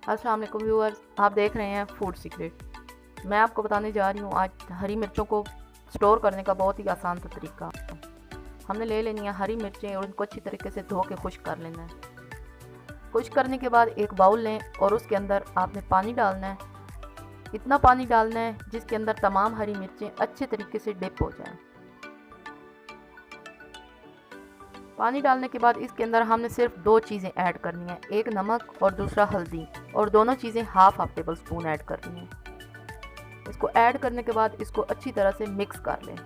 अस्सलाम वालेकुम व्यूअर्स, आप देख रहे हैं फूड सीक्रेट। मैं आपको बताने जा रही हूँ आज हरी मिर्चों को स्टोर करने का बहुत ही आसान सा तरीका। हमने ले लेनी है हरी मिर्चें और उनको अच्छी तरीके से धो के खुश्क कर लेना है। खुश्क करने के बाद एक बाउल लें और उसके अंदर आपने पानी डालना है। इतना पानी डालना है जिसके अंदर तमाम हरी मिर्चें अच्छे तरीके से डिप हो जाएं। पानी डालने के बाद इसके अंदर हमने सिर्फ दो चीज़ें ऐड करनी है, एक नमक और दूसरा हल्दी, और दोनों चीज़ें हाफ टेबल स्पून ऐड करनी है। इसको ऐड करने के बाद इसको अच्छी तरह से मिक्स कर लें।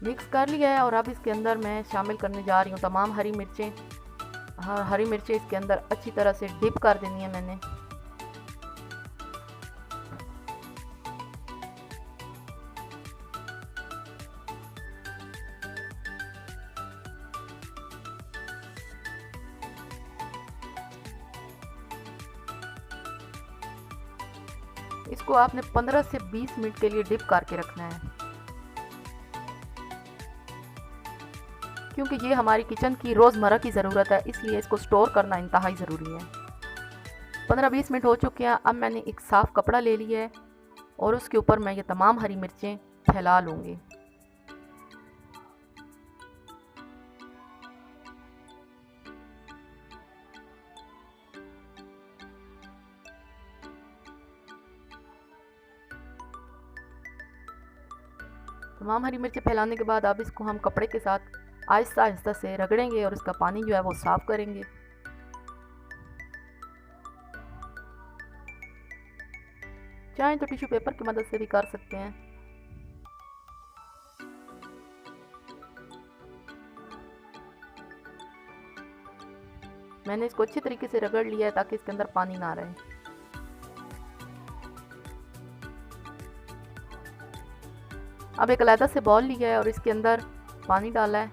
मिक्स कर लिया है और अब इसके अंदर मैं शामिल करने जा रही हूँ तमाम हरी मिर्चें। हरी मिर्चें इसके अंदर अच्छी तरह से डिप कर देनी है मैंने। इसको आपने 15 से 20 मिनट के लिए डिप करके रखना है, क्योंकि ये हमारी किचन की रोज़मर्रा की ज़रूरत है, इसलिए इसको स्टोर करना इंतहाई ज़रूरी है। 15-20 मिनट हो चुके हैं। अब मैंने एक साफ़ कपड़ा ले लिया है और उसके ऊपर मैं ये तमाम हरी मिर्चें फैला लूँगी। तमाम हरी मिर्चें फैलाने के बाद अब इसको हम कपड़े के साथ आहिस्ता आहिस्ता से रगड़ेंगे और इसका पानी जो है वो साफ़ करेंगे। चाहें तो टिश्यू पेपर की मदद से भी कर सकते हैं। मैंने इसको अच्छी तरीके से रगड़ लिया है ताकि इसके अंदर पानी ना रहे। अब एक अलग से बॉल लिया है और इसके अंदर पानी डाला है,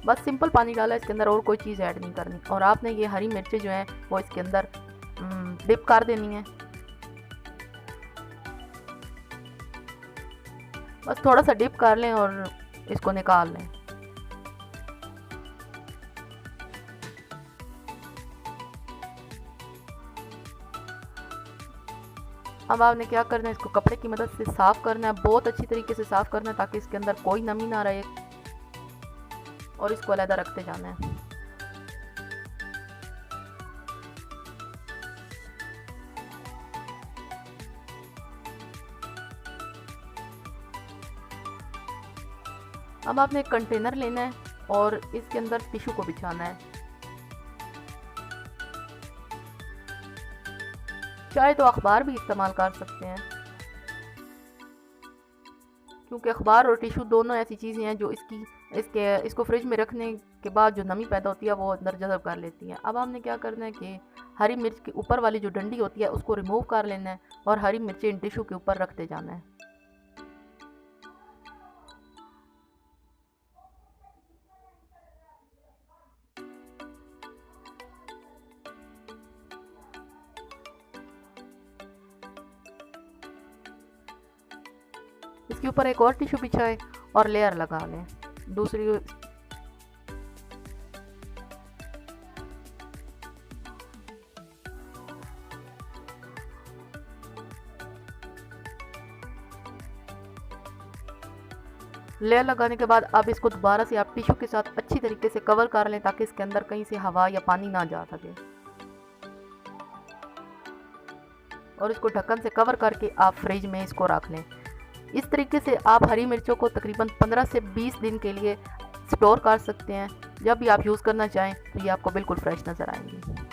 बस सिंपल पानी डाला है, इसके अंदर और कोई चीज़ ऐड नहीं करनी। और आपने ये हरी मिर्चें जो हैं वो इसके अंदर डिप कर देनी है। बस थोड़ा सा डिप कर लें और इसको निकाल लें। अब आपने क्या करना है, इसको कपड़े की मदद से साफ़ करना है, बहुत अच्छी तरीके से साफ़ करना है ताकि इसके अंदर कोई नमी ना रहे, और इसको अलग रखते जाना है। अब आपने एक कंटेनर लेना है और इसके अंदर टिश्यू को बिछाना है। चाहे तो अखबार भी इस्तेमाल कर सकते हैं, क्योंकि अखबार और टिश्यू दोनों ऐसी चीज़ें हैं जो इसको फ्रिज में रखने के बाद जो नमी पैदा होती है वो अंदर जज़ब कर लेती है। अब हमने क्या करना है कि हरी मिर्च के ऊपर वाली जो डंडी होती है उसको रिमूव कर लेना है और हरी मिर्चें इन टिश्यू के ऊपर रखते जाना है। इसके ऊपर एक और टिश्यू बिछाएं और लेयर लगा लें दूसरी। लेयर लगाने के बाद अब इसको दोबारा से आप टिश्यू के साथ अच्छी तरीके से कवर कर लें ताकि इसके अंदर कहीं से हवा या पानी ना जा सके, और इसको ढक्कन से कवर करके आप फ्रिज में इसको रख लें। इस तरीके से आप हरी मिर्चों को तकरीबन 15 से 20 दिन के लिए स्टोर कर सकते हैं। जब भी आप यूज़ करना चाहें तो ये आपको बिल्कुल फ्रेश नज़र आएंगी।